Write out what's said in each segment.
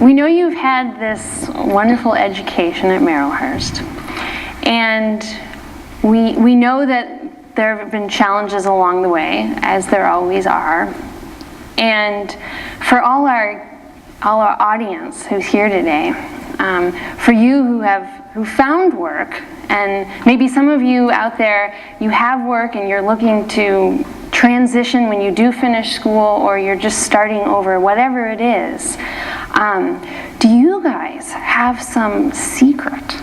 We know you've had this wonderful education at Marylhurst, and we know that there have been challenges along the way, as there always are. And for all our audience who's here today, for you who found work, and maybe some of you out there, you have work and you're looking to transition when you do finish school, or you're just starting over, whatever it is, do you guys have some secret?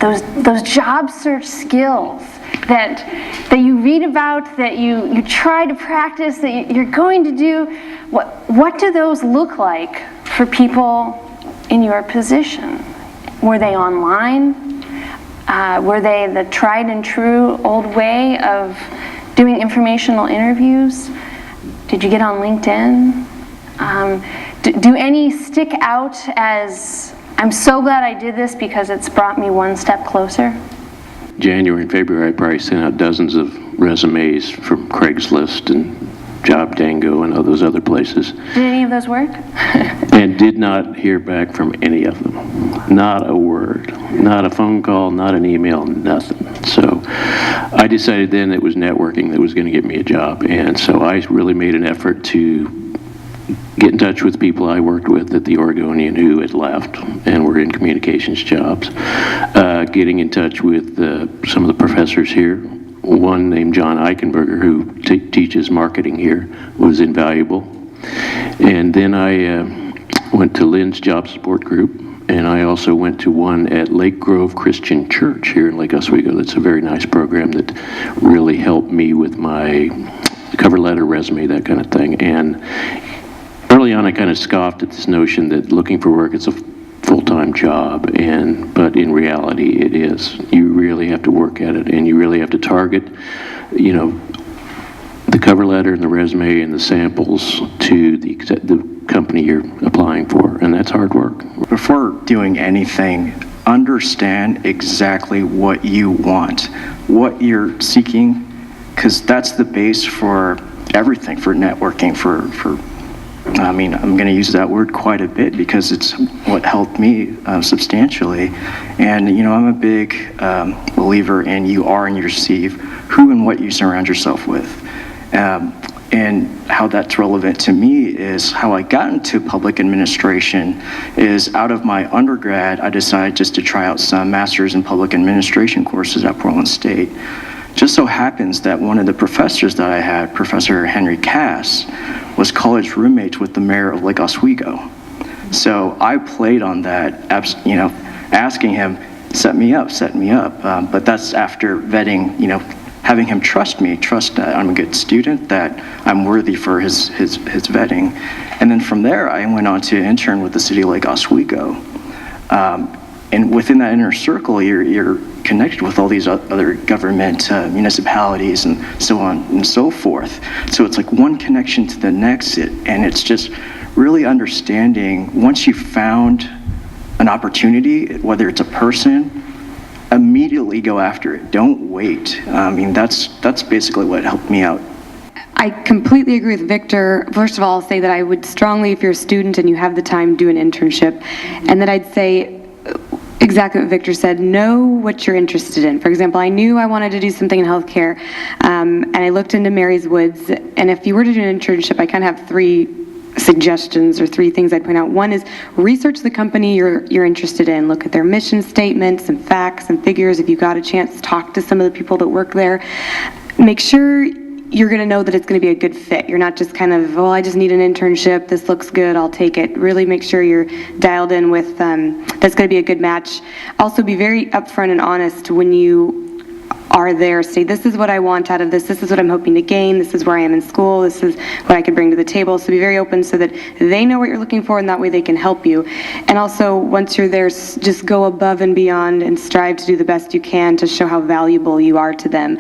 Those job search skills that you read about, that you try to practice, that you're going to do, what do those look like for people in your position? Were they online? Were they the tried and true old way of doing informational interviews? Did you get on LinkedIn? Do any stick out as, I'm so glad I did this because it's brought me one step closer? January and February, I probably sent out dozens of resumes from Craigslist and Job Dango and all those other places. Did any of those work? And did not hear back from any of them. Not a word. Not a phone call, not an email, nothing. So I decided then it was networking that was going to get me a job. And so I really made an effort to get in touch with people I worked with at the Oregonian who had left and were in communications jobs. Getting in touch with some of the professors here. One named John Eichenberger, who teaches marketing here, was invaluable. And then I went to Lynn's Job Support Group, and I also went to one at Lake Grove Christian Church here in Lake Oswego. That's a very nice program that really helped me with my cover letter, resume, that kind of thing. And early on, I kind of scoffed at this notion that looking for work, it's a full-time job, but in reality it is. You really have to work at it, and you really have to target, the cover letter and the resume and the samples to the company you're applying for, and that's hard work. Before doing anything, understand exactly what you want, what you're seeking, because that's the base for everything, for networking, I'm going to use that word quite a bit because it's what helped me substantially. And, I'm a big believer in you are and you receive, who and what you surround yourself with. And how that's relevant to me is how I got into public administration is out of my undergrad, I decided just to try out some master's in public administration courses at Portland State. Just so happens that one of the professors that I had, Professor Henry Cass, was college roommates with the mayor of Lake Oswego. So I played on that, asking him, set me up. But that's after vetting, having him trust that I'm a good student, that I'm worthy for his vetting. And then from there, I went on to intern with the city of Lake Oswego. And within that inner circle, you're connected with all these other government municipalities and so on and so forth. So it's like one connection to the next, and it's just really understanding once you've found an opportunity, whether it's a person, immediately go after it. Don't wait. That's basically what helped me out. I completely agree with Victor. First of all, I'll say that I would strongly, if you're a student and you have the time, do an internship. And then I'd say exactly what Victor said, know what you're interested in. For example, I knew I wanted to do something in healthcare, and I looked into Mary's Woods, and if you were to do an internship, I kind of have three suggestions or three things I'd point out. One is research the company you're interested in. Look at their mission statements and facts and figures. If you got a chance, talk to some of the people that work there. Make sure you're going to know that it's going to be a good fit. You're not just kind of, I just need an internship. This looks good. I'll take it. Really make sure you're dialed in with that's going to be a good match. Also, be very upfront and honest when you are there. Say, this is what I want out of this. This is what I'm hoping to gain. This is where I am in school. This is what I could bring to the table. So be very open so that they know what you're looking for, and that way they can help you. And also, once you're there, just go above and beyond and strive to do the best you can to show how valuable you are to them.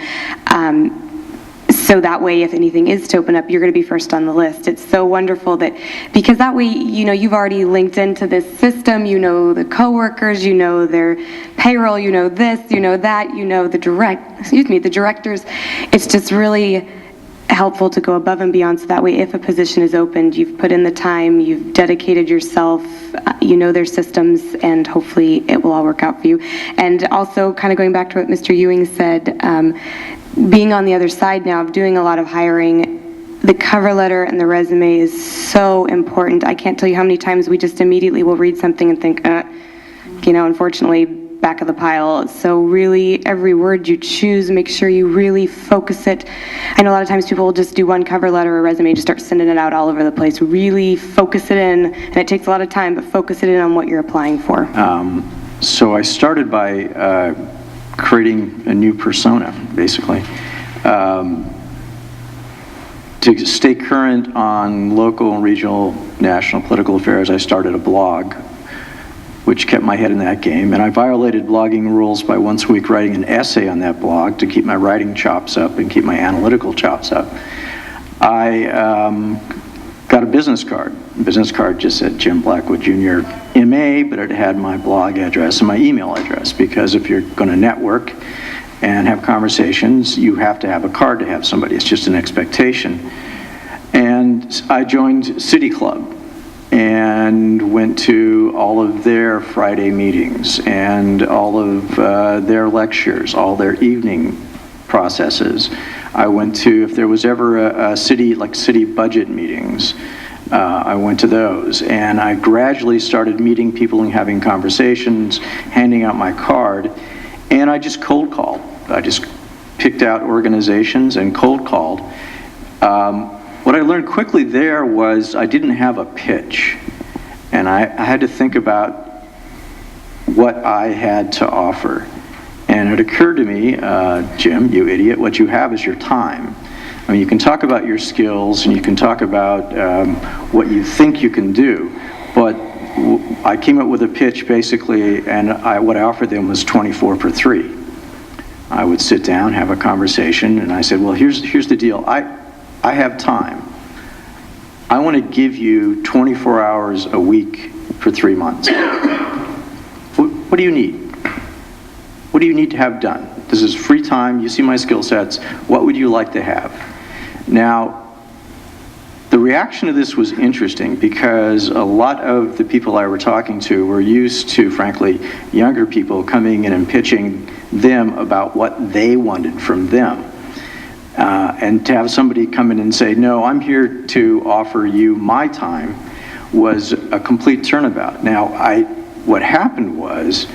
So that way, if anything is to open up, you're going to be first on the list. It's so wonderful that, because that way, you've already linked into this system, the coworkers, their payroll, this, that, the directors. It's just really helpful to go above and beyond, so that way if a position is opened, you've put in the time, you've dedicated yourself, you know their systems, and hopefully it will all work out for you. And also, kind of going back to what Mr. Ewing said, being on the other side now of doing a lot of hiring, the cover letter and the resume is so important. I can't tell you how many times we just immediately will read something and think, unfortunately, back of the pile. So really, every word you choose, make sure you really focus it. I know a lot of times people will just do one cover letter or resume and just start sending it out all over the place. Really focus it in, and it takes a lot of time, but focus it in on what you're applying for. So I started by creating a new persona, basically. To stay current on local and regional, national political affairs, I started a blog, which kept my head in that game. And I violated blogging rules by once a week writing an essay on that blog to keep my writing chops up and keep my analytical chops up. I got a business card. The business card just said Jim Blackwood Jr. MA, but it had my blog address and my email address, because if you're going to network and have conversations, you have to have a card to have somebody. It's just an expectation. And I joined City Club and went to all of their Friday meetings and all of their lectures, all their evening processes. I went to, if there was ever a city budget meetings, I went to those. And I gradually started meeting people and having conversations, handing out my card, and I just cold called. I just picked out organizations and cold called. What I learned quickly there was I didn't have a pitch, and I had to think about what I had to offer. And it occurred to me, Jim, you idiot, what you have is your time. I mean, you can talk about your skills and you can talk about what you think you can do, but I came up with a pitch basically, and what I offered them was 24 for 3. I would sit down, have a conversation, and I said, well, here's the deal. I have time. I want to give you 24 hours a week for 3 months. What do you need? What do you need to have done? This is free time. You see my skill sets. What would you like to have? Now, the reaction to this was interesting because a lot of the people I were talking to were used to, frankly, younger people coming in and pitching them about what they wanted from them. And to have somebody come in and say, no, I'm here to offer you my time, was a complete turnabout. Now, what happened was,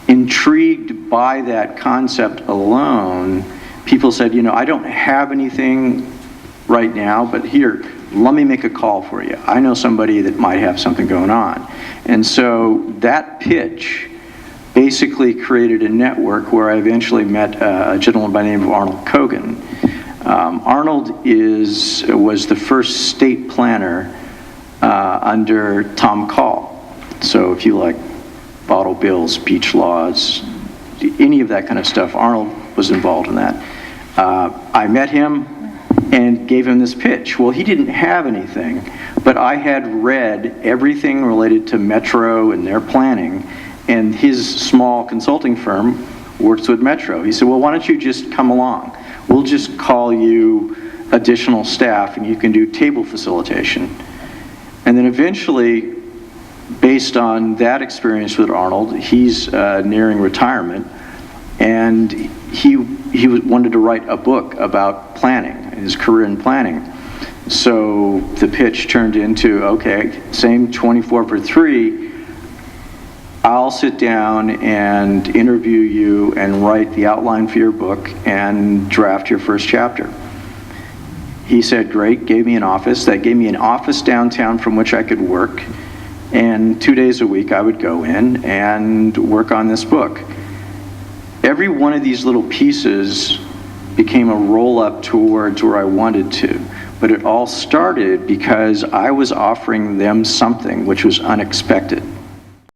intrigued by that concept alone, people said, I don't have anything right now, but here, let me make a call for you. I know somebody that might have something going on. And so that pitch basically created a network where I eventually met a gentleman by the name of Arnold Kogan. Arnold was the first state planner under Tom Call. So if you like bottle bills, beach laws, any of that kind of stuff, Arnold was involved in that. I met him and gave him this pitch. Well, he didn't have anything, but I had read everything related to Metro and their planning, and his small consulting firm works with Metro. He said, well, why don't you just come along? We'll just call you additional staff and you can do table facilitation. And then eventually, based on that experience with Arnold, he's nearing retirement, and he wanted to write a book about planning, his career in planning. So the pitch turned into, okay, same 24 for 3, I'll sit down and interview you and write the outline for your book and draft your first chapter. He said, great, gave me an office. That gave me an office downtown from which I could work, and 2 days a week I would go in and work on this book. Every one of these little pieces became a roll-up towards where I wanted to, but it all started because I was offering them something which was unexpected.